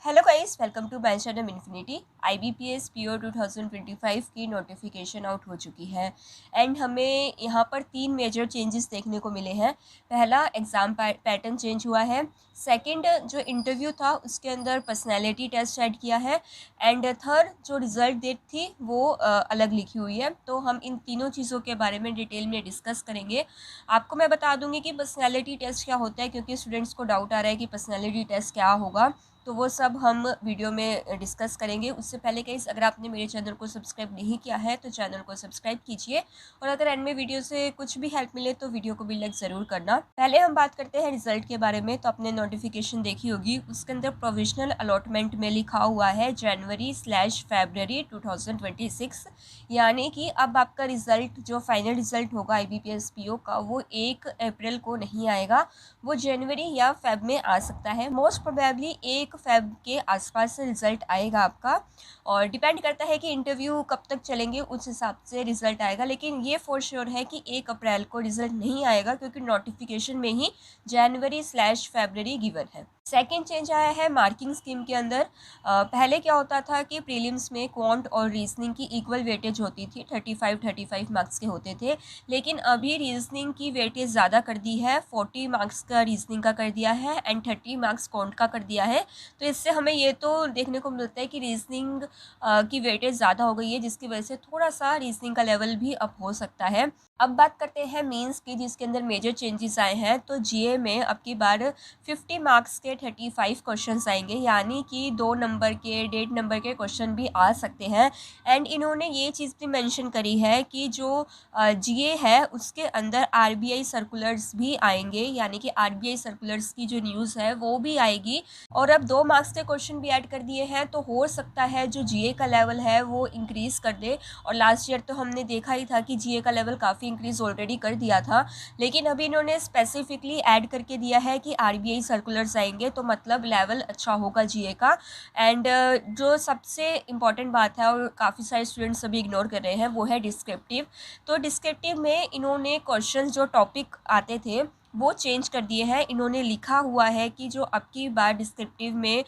Hello guys, welcome to my channel Infinity. IBPS PO 2025 की notification out हो चुकी है एंड हमें यहाँ पर 3 मेजर चेंजेस देखने को मिले हैं। पहला, एग्ज़ाम पैटर्न चेंज हुआ है। सेकंड, जो इंटरव्यू था उसके अंदर पर्सनैलिटी टेस्ट ऐड किया है। एंड थर्ड, जो रिज़ल्ट डेट थी वो अलग लिखी हुई है। तो हम इन तीनों चीज़ों के बारे में डिटेल में डिस्कस करेंगे। आपको मैं बता दूंगी कि पर्सनैलिटी टेस्ट क्या होता है, क्योंकि स्टूडेंट्स को डाउट आ रहा है कि पर्सनैलिटी टेस्ट क्या होगा। तो वो सब हम वीडियो में डिस्कस करेंगे। उससे पहले गाइस, अगर आपने मेरे चैनल को सब्सक्राइब नहीं किया है तो चैनल को सब्सक्राइब कीजिए, और अगर एंड में वीडियो से कुछ भी हेल्प मिले तो वीडियो को भी लाइक ज़रूर करना। पहले हम बात करते हैं रिजल्ट के बारे में। तो आपने नोटिफिकेशन देखी होगी, उसके अंदर प्रोविजनल अलॉटमेंट में लिखा हुआ है जनवरी/फरवरी 2026, यानी कि अब आपका रिजल्ट, जो फाइनल रिजल्ट होगा IBPS PO का, वो 1 अप्रैल को नहीं आएगा, वो जनवरी या फेब में आ सकता है। मोस्ट प्रोबेबली 1 फेब के आसपास से रिज़ल्ट आएगा आपका, और डिपेंड करता है कि इंटरव्यू कब तक चलेंगे, उस हिसाब से रिज़ल्ट आएगा। लेकिन ये फॉर श्योर है कि 1 अप्रैल को रिज़ल्ट नहीं आएगा, क्योंकि नोटिफिकेशन में ही जनवरी/फरवरी गिवन है। सेकेंड चेंज आया है मार्किंग स्कीम के अंदर। पहले क्या होता था कि प्रीलिम्स में क्वांट और रीजनिंग की इक्वल वेटेज होती थी, 35 मार्क्स के होते थे। लेकिन अभी रीजनिंग की वेटेज ज़्यादा कर दी है, 40 मार्क्स का रीजनिंग का कर दिया है एंड 30 मार्क्स क्वांट का कर दिया है। तो इससे हमें ये तो देखने को मिलता है कि रीजनिंग की वेटेज ज़्यादा हो गई है, जिसकी वजह से थोड़ा सा रीजनिंग का लेवल भी अप हो सकता है। अब बात करते हैं मेंस की, जिसके अंदर मेजर चेंजेस आए हैं। तो जीए में अब की बार 50 मार्क्स के 35 क्वेश्चंस आएंगे, यानी कि 2 नंबर के, 1.5 नंबर के क्वेश्चन भी आ सकते हैं। एंड इन्होंने ये चीज़ भी मेंशन करी है कि जो जीए है उसके अंदर RBI सर्कुलर्स भी आएंगे, यानी कि RBI सर्कुलर्स की जो न्यूज़ है वो भी आएगी। और अब 2 मार्क्स के क्वेश्चन भी ऐड कर दिए हैं, तो हो सकता है जो जीए का लेवल है वो इंक्रीज़ कर दे। और लास्ट ईयर तो हमने देखा ही था कि जीए का लेवल काफ़ी इंक्रीज़ ऑलरेडी कर दिया था, लेकिन अभी इन्होंने स्पेसिफिकली ऐड करके दिया है कि RBI सर्कुलर्स आएंगे, तो मतलब लेवल अच्छा होगा जीए का। एंड जो सबसे इम्पॉर्टेंट बात है और काफ़ी सारे स्टूडेंट्स अभी इग्नोर कर रहे हैं, वो है डिस्क्रिप्टिव। तो डिस्क्रिप्टिव में इन्होंने क्वेश्चन, जो टॉपिक आते थे वो चेंज कर दिए हैं। इन्होंने लिखा हुआ है कि जो अब की बार डिस्क्रिप्टिव में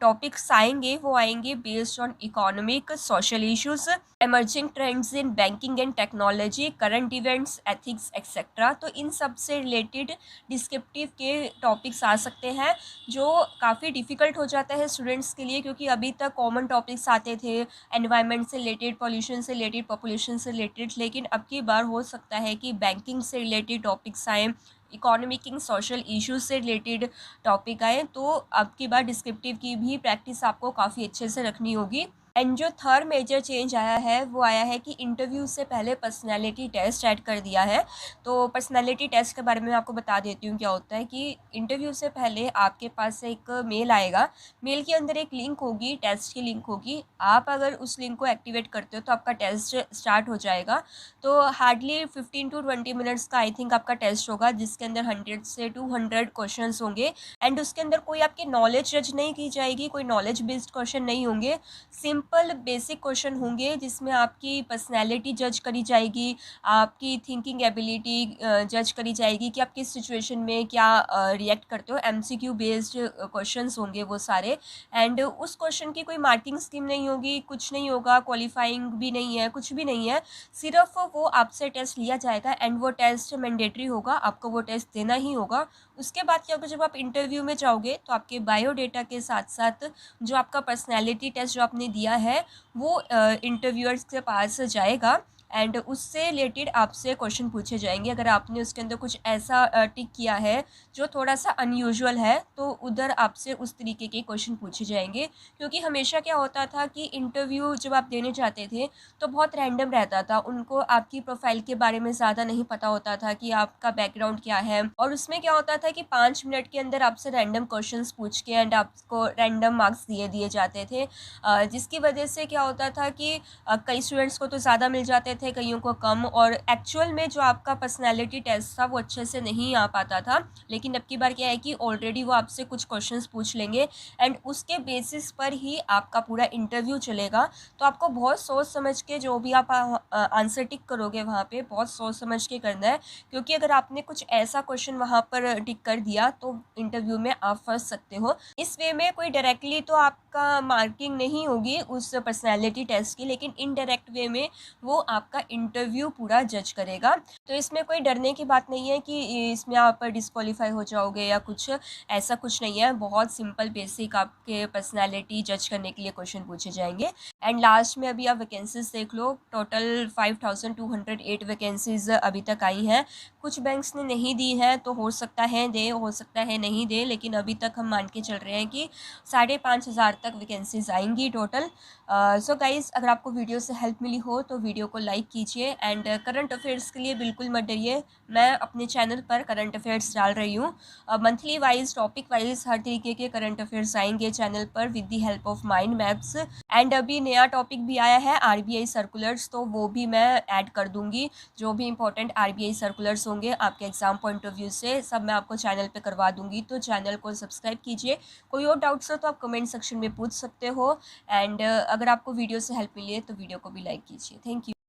टॉपिक्स आएंगे वो आएंगे based on economic, social issues, emerging trends in banking and technology, current events, ethics etcetera. तो इन सब से रिलेटेड डिस्क्रिप्टिव के टॉपिक्स आ सकते हैं, जो काफ़ी डिफ़िकल्ट हो जाता है स्टूडेंट्स के लिए, क्योंकि अभी तक कॉमन टॉपिक्स आते थे एनवायरनमेंट से रिलेटेड, पॉल्यूशन से रिलेटेड, पॉपुलेशन से रिलेटेड। लेकिन अब की बार हो सकता है कि बैंकिंग से रिलेटेड टॉपिक्स आएँ, इकोनॉमिक एंड सोशल इश्यूज से रिलेटेड टॉपिक आए। तो अब की बार डिस्क्रिप्टिव की भी प्रैक्टिस आपको काफ़ी अच्छे से रखनी होगी। एंड जो थर्ड मेजर चेंज आया है वो आया है कि इंटरव्यू से पहले पर्सनैलिटी टेस्ट ऐड कर दिया है। तो पर्सनैलिटी टेस्ट के बारे में आपको बता देती हूँ क्या होता है। कि इंटरव्यू से पहले आपके पास एक मेल आएगा, मेल के अंदर एक लिंक होगी, टेस्ट की लिंक होगी। आप अगर उस लिंक को एक्टिवेट करते हो तो आपका टेस्ट स्टार्ट हो जाएगा। तो हार्डली 15 to 20 मिनट्स का आई थिंक आपका टेस्ट होगा, जिसके अंदर 100 से 200 क्वेश्चन होंगे। एंड उसके अंदर कोई आपकी नॉलेज जज नहीं की जाएगी, कोई नॉलेज बेस्ड क्वेश्चन नहीं होंगे, सिंपल बेसिक क्वेश्चन होंगे, जिसमें आपकी पर्सनैलिटी जज करी जाएगी, आपकी थिंकिंग एबिलिटी जज करी जाएगी कि आप किस सिचुएशन में क्या रिएक्ट करते हो। MCQ बेस्ड क्वेश्चंस होंगे वो सारे। एंड उस क्वेश्चन की कोई मार्किंग स्कीम नहीं होगी, कुछ नहीं होगा, क्वालिफाइंग भी नहीं है, कुछ भी नहीं है। सिर्फ वो आपसे टेस्ट लिया जाएगा एंड वो टेस्ट मैंडेटरी होगा, आपको वो टेस्ट देना ही होगा। उसके बाद क्या होगा, जब आप इंटरव्यू में जाओगे तो आपके बायोडेटा के साथ साथ जो आपका पर्सनैलिटी टेस्ट जो आपने दिया है वो इंटरव्यूअर्स के पास जाएगा, एंड उससे रिलेटेड आपसे क्वेश्चन पूछे जाएंगे। अगर आपने उसके अंदर कुछ ऐसा टिक किया है जो थोड़ा सा अनयूजुअल है, तो उधर आपसे उस तरीके के क्वेश्चन पूछे जाएंगे। क्योंकि हमेशा क्या होता था कि इंटरव्यू जब आप देने जाते थे तो बहुत रैंडम रहता था, उनको आपकी प्रोफाइल के बारे में ज़्यादा नहीं पता होता था कि आपका बैकग्राउंड क्या है। और उसमें क्या होता था कि 5 मिनट के अंदर आपसे रैंडम क्वेश्चंस पूछ के एंड आपको रैंडम मार्क्स दिए जाते थे, जिसकी वजह से क्या होता था कि कई स्टूडेंट्स को तो ज़्यादा मिल जाते थे, कईयों को कम, और एक्चुअल में जो आपका पर्सनैलिटी टेस्ट था वो अच्छे से नहीं आ पाता था। लेकिन अब की बार क्या है कि ऑलरेडी वो आपसे कुछ क्वेश्चंस पूछ लेंगे एंड उसके बेसिस पर ही आपका पूरा इंटरव्यू चलेगा। तो आपको बहुत सोच समझ के जो भी आप आंसर टिक करोगे वहाँ पे बहुत सोच समझ के करना है, क्योंकि अगर आपने कुछ ऐसा क्वेश्चन वहाँ पर टिक कर दिया तो इंटरव्यू में आप फंस सकते हो। इस वे में कोई डायरेक्टली तो आपका मार्किंग नहीं होगी उस पर्सनैलिटी टेस्ट की, लेकिन इनडायरेक्ट वे में वो आपका इंटरव्यू पूरा जज करेगा। तो इसमें कोई डरने की बात नहीं है कि इसमें आप डिस्क्वालीफाई हो जाओगे या कुछ, ऐसा कुछ नहीं है। बहुत सिंपल बेसिक आपके पर्सनैलिटी जज करने के लिए क्वेश्चन पूछे जाएंगे। एंड लास्ट में अभी आप वैकेंसीज देख लो, टोटल 5208 वैकेंसीज अभी तक आई हैं। कुछ बैंक्स ने नहीं दी है तो हो सकता है दे, हो सकता है नहीं दे, लेकिन अभी तक हम मान के चल रहे हैं कि 5500 तक वैकेंसीज आएंगी टोटल। सो गाइज़, अगर आपको वीडियो से हेल्प मिली हो तो वीडियो को लाइक कीजिए एंड करंट अफेयर्स के लिए बिल्कुल मत डरिए। मैं अपने चैनल पर करंट अफेयर्स डाल रही हूँ। मंथली वाइज, टॉपिक वाइज हर तरीके के करंट अफेयर्स आएंगे चैनल पर with the help of mind maps. And अभी नया टॉपिक भी आया है आरबीआई सर्कुलर्स, तो वो भी मैं ऐड कर दूंगी। जो भी इंपॉर्टेंट आरबीआई सर्कुलर्स होंगे आपके एग्जाम पॉइंट ऑफ व्यू से, सब मैं आपको चैनल पे करवा दूंगी। तो चैनल को सब्सक्राइब कीजिए। कोई और डाउट्स हो तो आप कमेंट सेक्शन में पूछ सकते हो। एंड अगर आपको वीडियो से हेल्प मिली है तो वीडियो को भी लाइक कीजिए। Thank you.